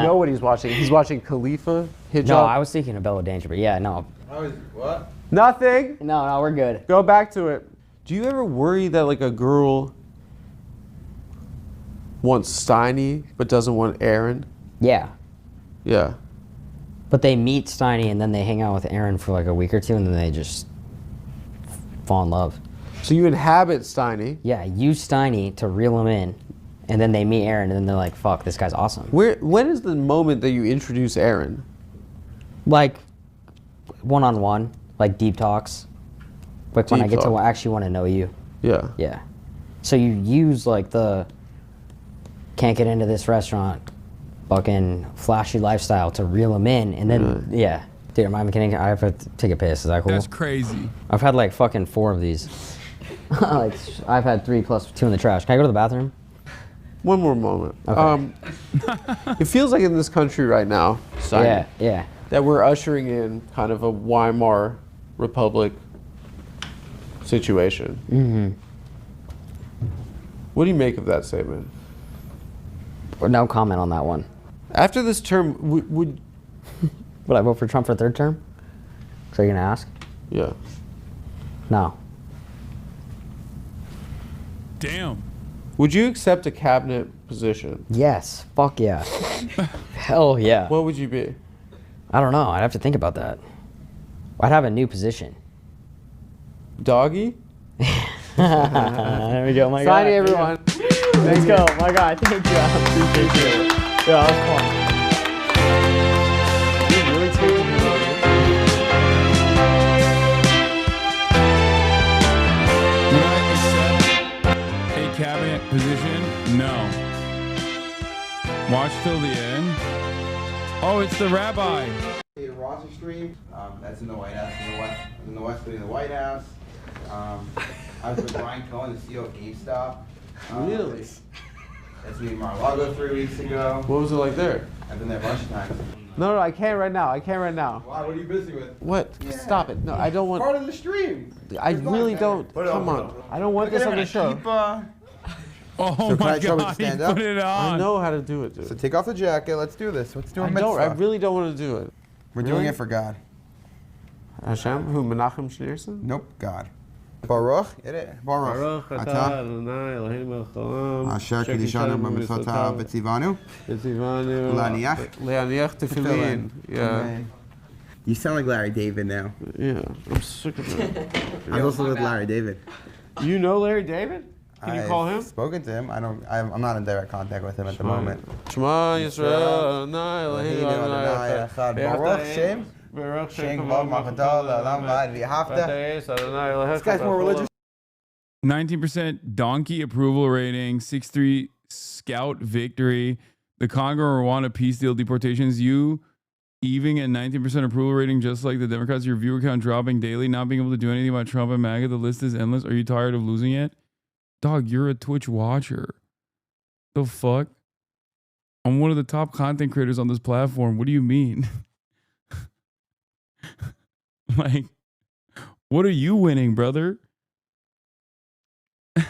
know what he's watching. He's watching Khalifa. Hijab. No, I was thinking of Bella Danger, but yeah, no. What? Nothing. No, we're good. Go back to it. Do you ever worry that like a girl wants Steiny but doesn't want Aaron? Yeah. Yeah. But they meet Steiny and then they hang out with Aaron for like a week or two and then they just fall in love. So you inhabit Steiny. Yeah, use Steiny to reel him in and then they meet Aaron and then they're like, fuck, this guy's awesome. When is the moment that you introduce Aaron? Like one-on-one, like deep talks. Like when I get to actually want to know you. Yeah. Yeah. So you use like the can't get into this restaurant fucking flashy lifestyle to reel him in and then yeah. Dude, am I kidding? I have to take a piss. Is that cool? That's crazy. I've had like fucking 4 of these. Like I've had 3 plus 2 in the trash. Can I go to the bathroom? One more moment. Okay. It feels like in this country right now, Steiny, Yeah. that we're ushering in kind of a Weimar Republic situation. Mm-hmm. What do you make of that statement? No comment on that one. After this term, would Would I vote for Trump for 3rd term? So you're gonna ask? yeah. No. Damn. Would you accept a cabinet position? Yes. Fuck yeah. Hell yeah. What would you be? I don't know. I'd have to think about that. I'd have a new position. Doggy? There we go, my guy. Steiny, everyone. Let's go, my guy. Thank you. I appreciate it. Yeah, that was fun. You really taking me on it? Would I accept a cabinet position? No. Watch till the end. Oh, it's the rabbi. Roster stream. That's in the White House. In the West Wing of the White House. I was with Brian Cohen, the CEO of GameStop. Really? That's me in Mar-a-Lago 3 weeks ago. What was it like there? I've been there a bunch of times. No, I can't right now. Why? What are you busy with? What? Yeah. Stop it. No, I don't want. Part of the stream. I It's not really bad. don't. Put it Come on. on. I don't want this on the show. Oh So can my I try god, to stand he up? put it I on. know how to do it, So dude. take off the jacket. Let's do this. Let's do a I mitzvah. really don't want to do it. We're doing Really? it for God. Hashem? Who? Menachem Schneerson? Nope, God. Baruch. Baruch. Atah. Asher Kedishanu B'mitzvotav V'tzivanu. Leaniach Tefillin. Yeah. You sound like Larry David now. Yeah. I'm sick of it. I'm also with Larry David. You know Larry David? Can you call him? I've spoken to him. I'm not in direct contact with him at the moment. Shema Yisrael Adonai Eloheinu Adonai Echad. Baruch Shem. Baruch Shem Kavod Malchuto L'Olam Va'ad V'Ahavta. This guy's more religious. 19% donkey approval rating, 6-3 scout victory. The Congo Rwanda peace deal deportations. You evening at 19% approval rating, just like the Democrats. Your viewer count dropping daily, not being able to do anything about Trump and MAGA. The list is endless. Are you tired of losing it? Dog, you're a Twitch watcher. The fuck? I'm one of the top content creators on this platform. What do you mean? Like, what are you winning, brother? It's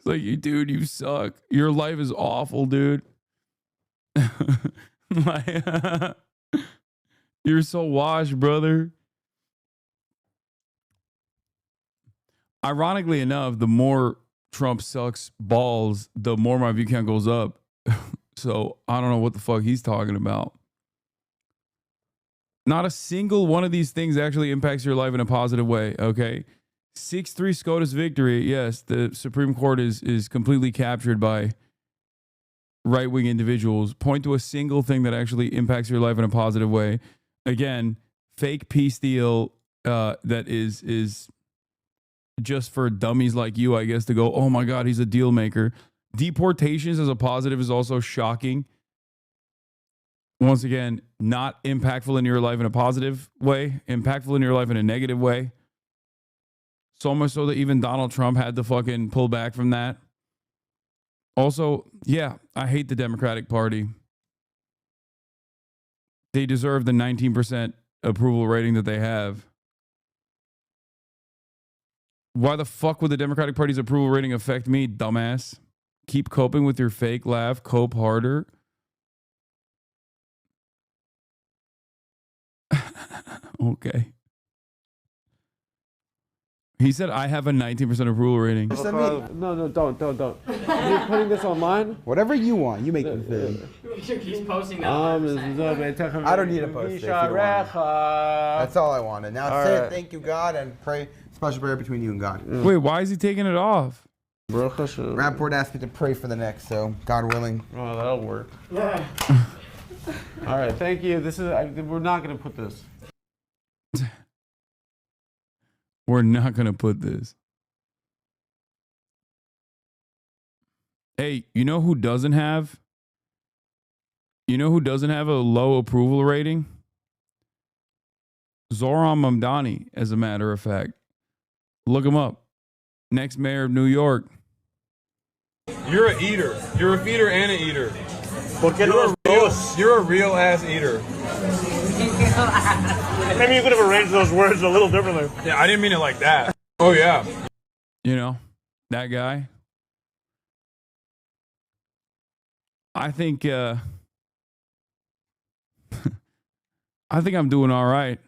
like, dude, you suck. Your life is awful, dude. Like, you're so washed, brother. Ironically enough, the more Trump sucks balls, the more my view count goes up. So I don't know what the fuck he's talking about. Not a single one of these things actually impacts your life in a positive way, okay? 6-3 SCOTUS victory. Yes, the Supreme Court is completely captured by right-wing individuals. Point to a single thing that actually impacts your life in a positive way. Again, fake peace deal that is just for dummies like you, I guess, to go, oh my God, he's a deal maker. Deportations as a positive is also shocking. Once again, not impactful in your life in a positive way, impactful in your life in a negative way. So much so that even Donald Trump had to fucking pull back from that. Also, yeah, I hate the Democratic Party. They deserve the 19% approval rating that they have. Why the fuck would the Democratic Party's approval rating affect me, dumbass? Keep coping with your fake laugh. Cope harder. Okay. He said I have a 19% approval rating. No, don't. You're putting this online? Whatever you want, you make the thing. He's posting that. I don't need a post it if you don't want it. That's all I wanted. Now say thank you, God, and pray special prayer between you and God. Wait, why is he taking it off? Rapport asked me to pray for the next, so God willing. Oh, that'll work. Yeah. All right, thank you. We're not gonna put this. We're not gonna put this. Hey, you know who doesn't have? You know who doesn't have a low approval rating? Zoran Mamdani, as a matter of fact. Look him up. Next mayor of New York. You're an eater. You're a feeder and an eater. You're a real ass eater. Maybe you could have arranged those words a little differently. Yeah, I didn't mean it like that. Oh yeah. You know, that guy. I think I think I'm doing all right.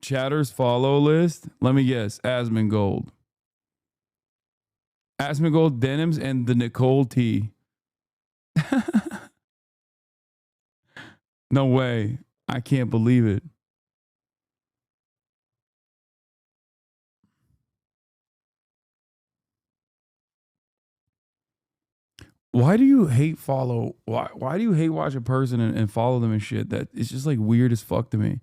Chatter's follow list. Let me guess. Asmongold. Asmongold denims and the Nicole T. No way. I can't believe it. Why do you hate follow? Why do you hate watch a person and follow them and shit? That it's just like weird as fuck to me.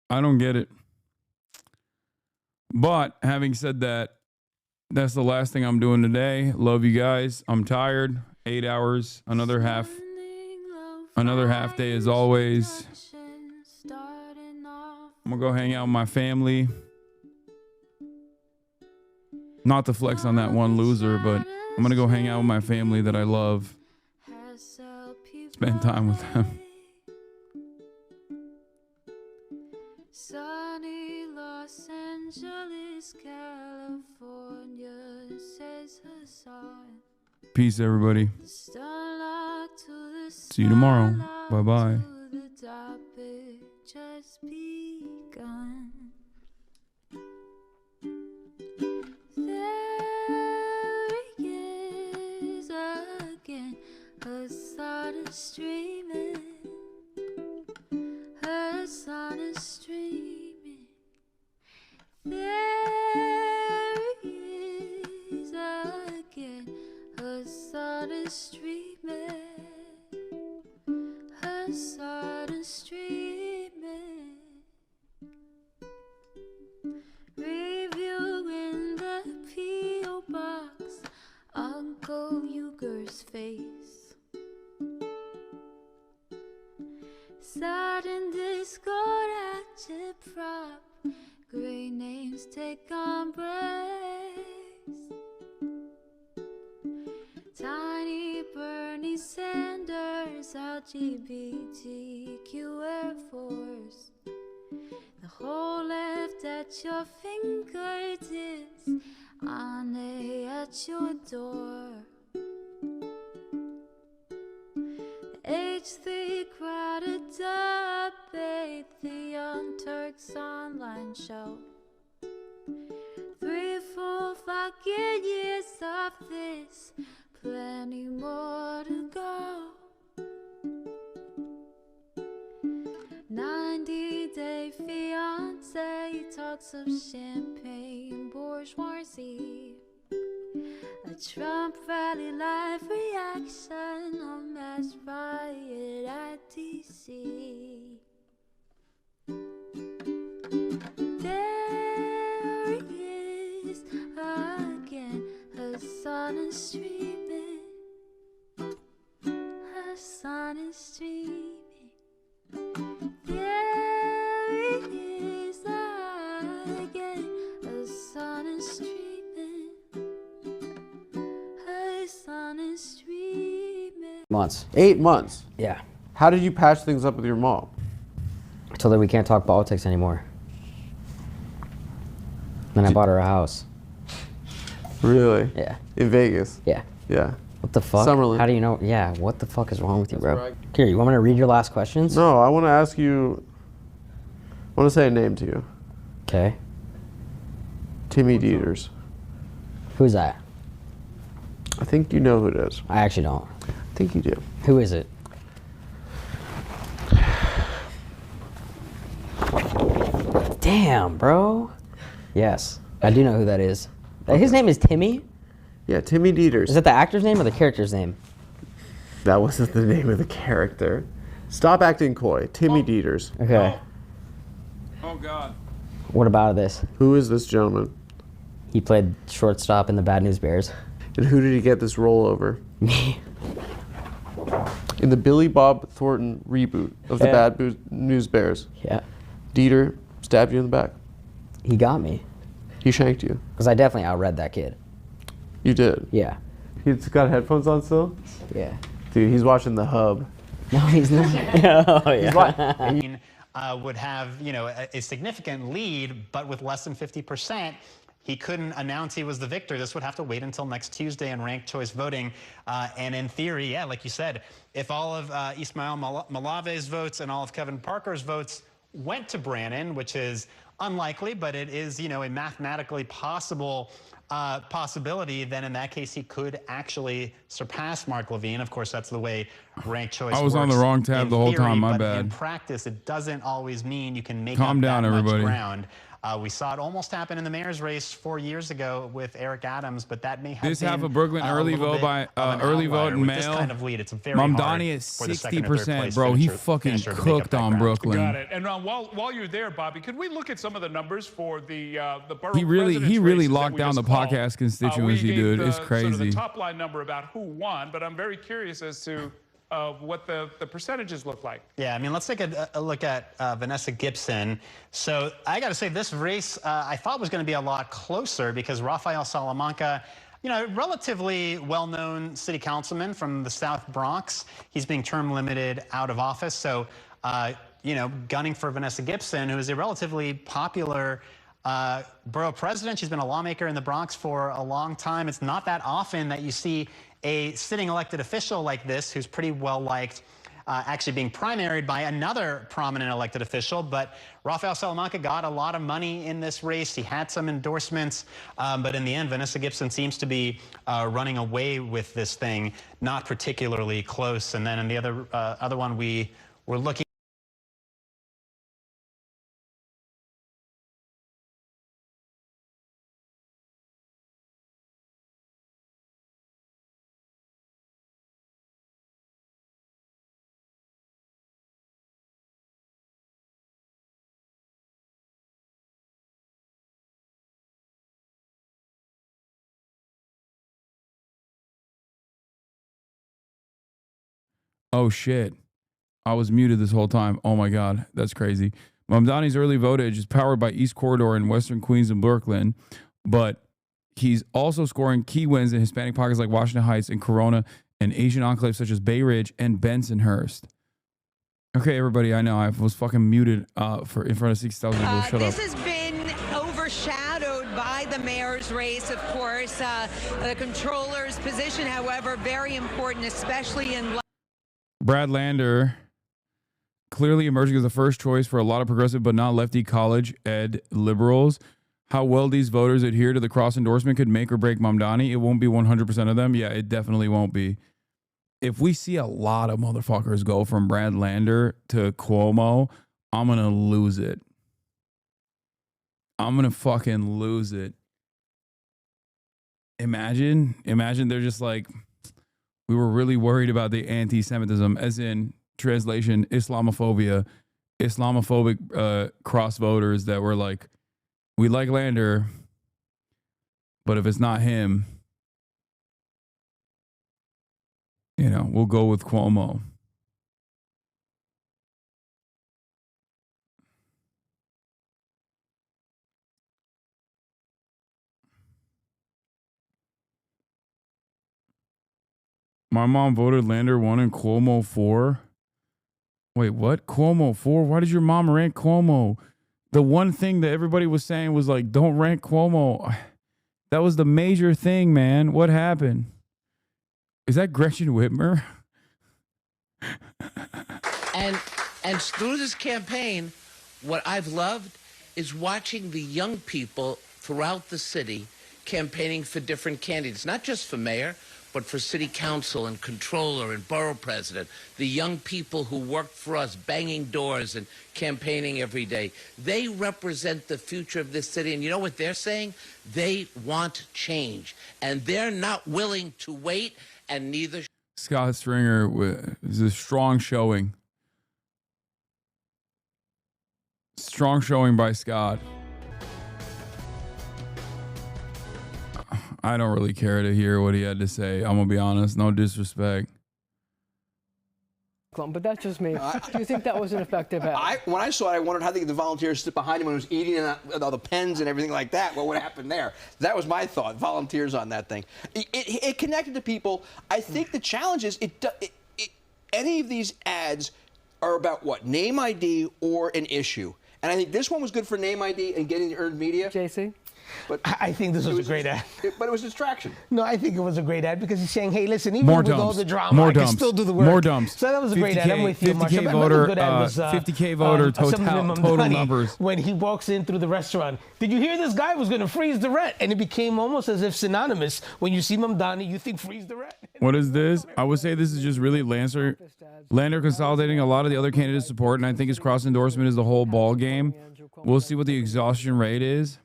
I don't get it. But having said that, that's the last thing I'm doing today. Love you guys. I'm tired. 8 hours. Another half day as always. I'm gonna go hang out with my family. Not to flex on that one loser, but I'm gonna go hang out with my family that I love. Spend time with them. Sunny Los Angeles, California, says Hassan. Peace, everybody. See you tomorrow. Bye-bye. Just begun. There he is again. Hassan is streaming. Hassan is streaming. There he is again. Hassan is streaming. Hassan is streaming. Reviewing the P.O. box. Uncle Uger's face. Sudden Discord agitprop. Great names take embrace. Tiny Bernie Sanders, LGBTQ Air Force. The whole left at your fingertips, Ane at your door. H3 crowded debate, the Young Turks online show. 3 full fucking years of this, plenty more to go. 90-day fiance, talks of champagne bourgeoisie. A Trump rally live reaction, a mass riot at DC. There he is again, Hassan is streaming. Hassan is streaming. There he is again. The sun is streaming. The sun is streaming. Months. 8 months. Yeah. How did you patch things up with your mom? I told her we can't talk politics anymore. Then I bought her a house. Really? Yeah. In Vegas? Yeah. Yeah. What the fuck? Summerlin. How do you know? Yeah. What the fuck is wrong with you, That's bro? where Here, you want me to read your last questions? No, I want to ask you. I want to say a name to you. Okay. Timmy Dieters. Who's that? I think you know who it is. I actually don't. I think you do. Who is it? Damn, bro. Yes, I do know who that is. His name is Timmy. Yeah, Timmy Dieters. Is that the actor's name or the character's name? That wasn't the name of the character. Stop acting coy. Timmy Dieters. Okay. Oh God. What about this? Who is this gentleman? He played shortstop in the Bad News Bears. And who did he get this role over? Me. In the Billy Bob Thornton reboot of the Yeah. News Bears, Yeah. Dieter stabbed you in the back. He got me. He shanked you. Because I definitely outread that kid. You did. Yeah. He's got headphones on still? Yeah. Dude, he's watching The Hub. No, he's not. Oh, yeah. Would have, a significant lead, but with less than 50%, he couldn't announce he was the victor. This would have to wait until next Tuesday in ranked choice voting. And in theory, yeah, like you said, if all of Ismail Malave's votes and all of Kevin Parker's votes went to Brannon, which is unlikely, but it is, a mathematically possible possibility, then in that case he could actually surpass Mark Levine. Of course, that's the way ranked choice works. I was on the wrong tab in the whole theory, time, my but bad. in practice, it doesn't always mean you can make Calm up down, that everybody. much ground. We saw it almost happen in the mayor's race 4 years ago with Eric Adams, but that may have This been half of Brooklyn a early little vote bit by of an early vote outlier. and With mail. this kind of lead, it's very Mamdani hard is for the second or third 60%, place bro. He finisher fucking to make up cooked that on ground. Brooklyn. Got it. And while you're there, Bobby, could we look at some of the numbers for the borough He really president's races that locked we down just the called? podcast constituency, We dude. gave It's Sort of crazy. the top line number about who won, but I'm very curious as to what the percentages look like. Yeah, I mean, let's take a look at Vanessa Gibson. So I got to say, this race I thought was going to be a lot closer because Rafael Salamanca, relatively well-known city councilman from the South Bronx. He's being term limited out of office. So, gunning for Vanessa Gibson, who is a relatively popular borough president. She's been a lawmaker in the Bronx for a long time. It's not that often that you see a sitting elected official like this, who's pretty well liked, actually being primaried by another prominent elected official. But Rafael Salamanca got a lot of money in this race. He had some endorsements, but in the end, Vanessa Gibson seems to be running away with this thing, not particularly close. And then in the other one, we were looking. Oh shit. I was muted this whole time. Oh my God. That's crazy. Mamdani's early votage is powered by East Corridor in Western Queens and Brooklyn, but he's also scoring key wins in Hispanic pockets like Washington Heights and Corona and Asian enclaves such as Bay Ridge and Bensonhurst. Okay, everybody, I know I was fucking muted in front of 6,000 people. Shut up. This has been overshadowed by the mayor's race, of course. The controller's position, however, very important, especially in Brad Lander clearly emerging as the first choice for a lot of progressive but not lefty college ed liberals. How well these voters adhere to the cross endorsement could make or break Mamdani. It won't be 100% of them. Yeah, it definitely won't be. If we see a lot of motherfuckers go from Brad Lander to Cuomo, I'm going to lose it. I'm going to fucking lose it. Imagine they're just like, we were really worried about the anti-Semitism, as in translation, Islamophobia, Islamophobic cross voters that were like, we like Lander, but if it's not him, we'll go with Cuomo. My mom voted Lander 1 and Cuomo 4. Wait, what? Cuomo 4? Why did your mom rank Cuomo? The one thing that everybody was saying was like, don't rank Cuomo. That was the major thing, man. What happened? Is that Gretchen Whitmer? And through this campaign, what I've loved is watching the young people throughout the city campaigning for different candidates, not just for mayor, but for city council and controller and borough president. The young people who work for us, banging doors and campaigning every day. They represent the future of this city. And you know what they're saying? They want change. And they're not willing to wait, and neither. Scott Stringer is a strong showing. Strong showing by Scott. I don't really care to hear what he had to say. I'm going to be honest. No disrespect. But that's just me. Do you think that was an effective ad? When I saw it, I wondered how the volunteers stood behind him when he was eating and all the pens and everything like that. What would happen there? That was my thought. Volunteers on that thing. It connected to people. I think the challenge is any of these ads are about what? Name ID or an issue. And I think this one was good for name ID and getting the earned media. JC? But I think this was a great ad. But it was distraction. No, I think it was a great ad because he's saying, hey, listen, even with all the drama, I can still do the work. More dumps. So that was a great ad. I'm with you, 50K voter, 50K voter total numbers. When he walks in through the restaurant, did you hear this guy was going to freeze the rent? And it became almost as if synonymous. When you see Mamdani, you think freeze the rent. What is this? I would say this is just really Lander consolidating a lot of the other candidates' support, and I think his cross endorsement is the whole ball game. We'll see what the exhaustion rate is.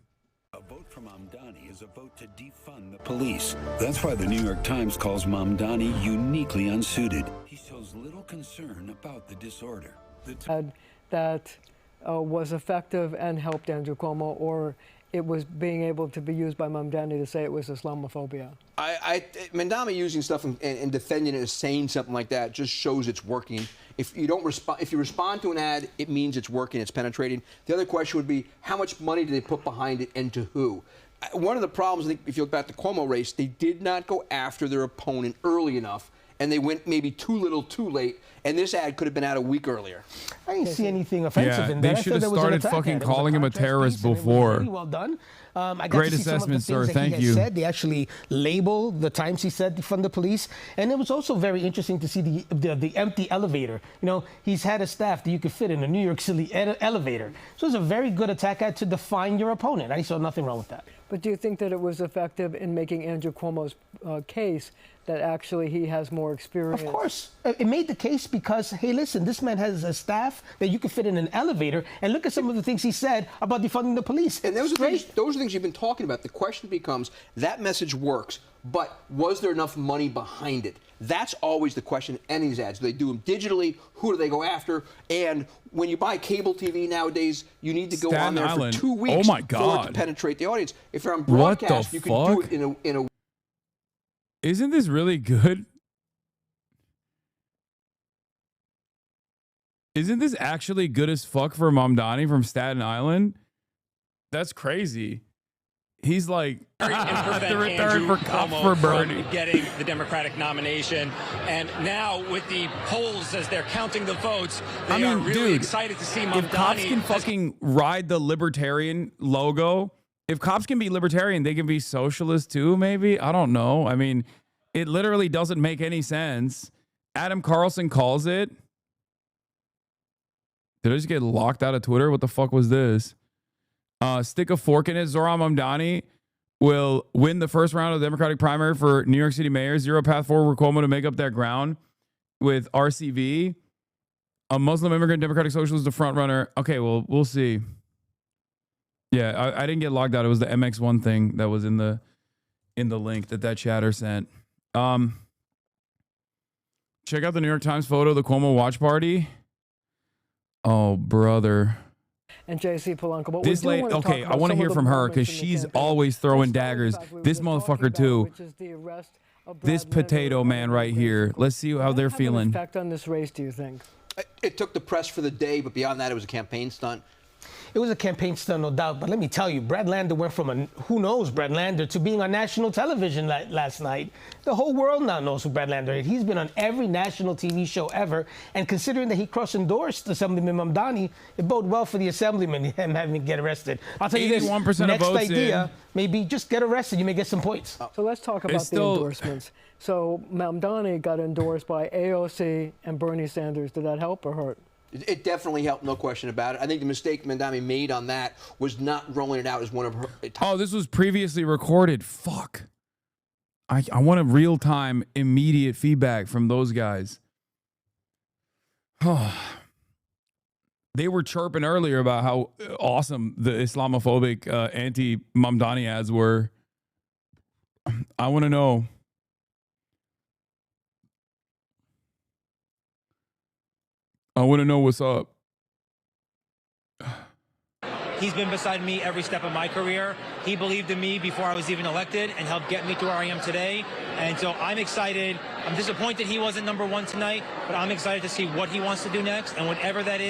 A vote to defund the police. That's why the New York Times calls Mamdani uniquely unsuited. He shows little concern about the disorder. That was effective and helped Andrew Cuomo, or it was being able to be used by Mamdani to say it was Islamophobia? Mamdani using stuff and defending it as saying something like that just shows it's working. If you don't respond, if you respond to an ad, it means it's working, it's penetrating. The other question would be, how much money do they put behind it and to who? One of the problems, I think, if you look back at the Cuomo race, they did not go after their opponent early enough, and they went maybe too little, too late. And this ad could have been out a week earlier. I didn't see anything offensive in that. They should have started fucking calling him a terrorist before. Really well done. I got Great to see assessment, some of the sir. things that Thank he you. said. They actually labeled the times he said defund the police, and it was also very interesting to see the empty elevator. You know, he's had a staff that you could fit in a New York City elevator. So it's a very good attack ad to define your opponent. I saw nothing wrong with that. But do you think that it was effective in making Andrew Cuomo's case that actually he has more experience? Of course. It made the case because, hey, listen, this man has a staff that you could fit in an elevator, and look at some of the things he said about defunding the police. And those are things you've been talking about. The question becomes, that message works, but was there enough money behind it? That's always the question in any of these ads. Do they do them digitally? Who do they go after? And when you buy cable TV nowadays, you need to go on there for 2 weeks for it to penetrate the audience. If you're on broadcast, you can do it in a Isn't this really good? Isn't this actually good as fuck for Mamdani from Staten Island? That's crazy. He's like the return for cops for Bernie. Getting the Democratic nomination. And now with the polls as they're counting the votes, they are really excited to see Mamdani. If cops can fucking ride the libertarian logo, if cops can be libertarian, they can be socialist too, maybe? I don't know. I mean, it literally doesn't make any sense. Adam Carlson calls it. Did I just get locked out of Twitter? What the fuck was this? Stick a fork in it. Zohran Mamdani will win the first round of the Democratic primary for New York City mayor. Zero path forward for Cuomo to make up that ground with RCV. A Muslim immigrant Democratic Socialist, the front runner. Okay, well, we'll see. Yeah, I didn't get logged out. It was the MX1 thing that was in the link that chatter sent. Check out the New York Times photo of the Cuomo watch party. Oh, brother. And JC Polanco. But this lady, okay, I want to hear from her because she's always throwing daggers. This motherfucker too. This potato man right here. Let's see how they're feeling. Effect on this race, do you think? It took the press for the day, but beyond that, it was a campaign stunt. it was a campaign stunt, no doubt. But let me tell you, Brad Lander went from who knows Brad Lander to being on national television last night. The whole world now knows who Brad Lander is. He's been on every national TV show ever. And considering that he cross-endorsed Assemblyman Mamdani, it bode well for the Assemblyman, him having to get arrested. I'll tell you this, 81% next of votes idea, in. maybe just get arrested. You may get some points. So let's talk about the endorsements. So Mamdani got endorsed by AOC and Bernie Sanders. Did that help or hurt? It definitely helped, no question about it. I think the mistake Mamdani made on that was not rolling it out as one of her. Oh, this was previously recorded. Fuck. I want a real-time, immediate feedback from those guys. Oh. They were chirping earlier about how awesome the Islamophobic anti-Mamdani ads were. I want to know. I want to know what's up. He's been beside me every step of my career. He believed in me before I was even elected and helped get me to where I am today. And so I'm excited. I'm disappointed he wasn't #1 tonight, but I'm excited to see what he wants to do next, and whatever that is.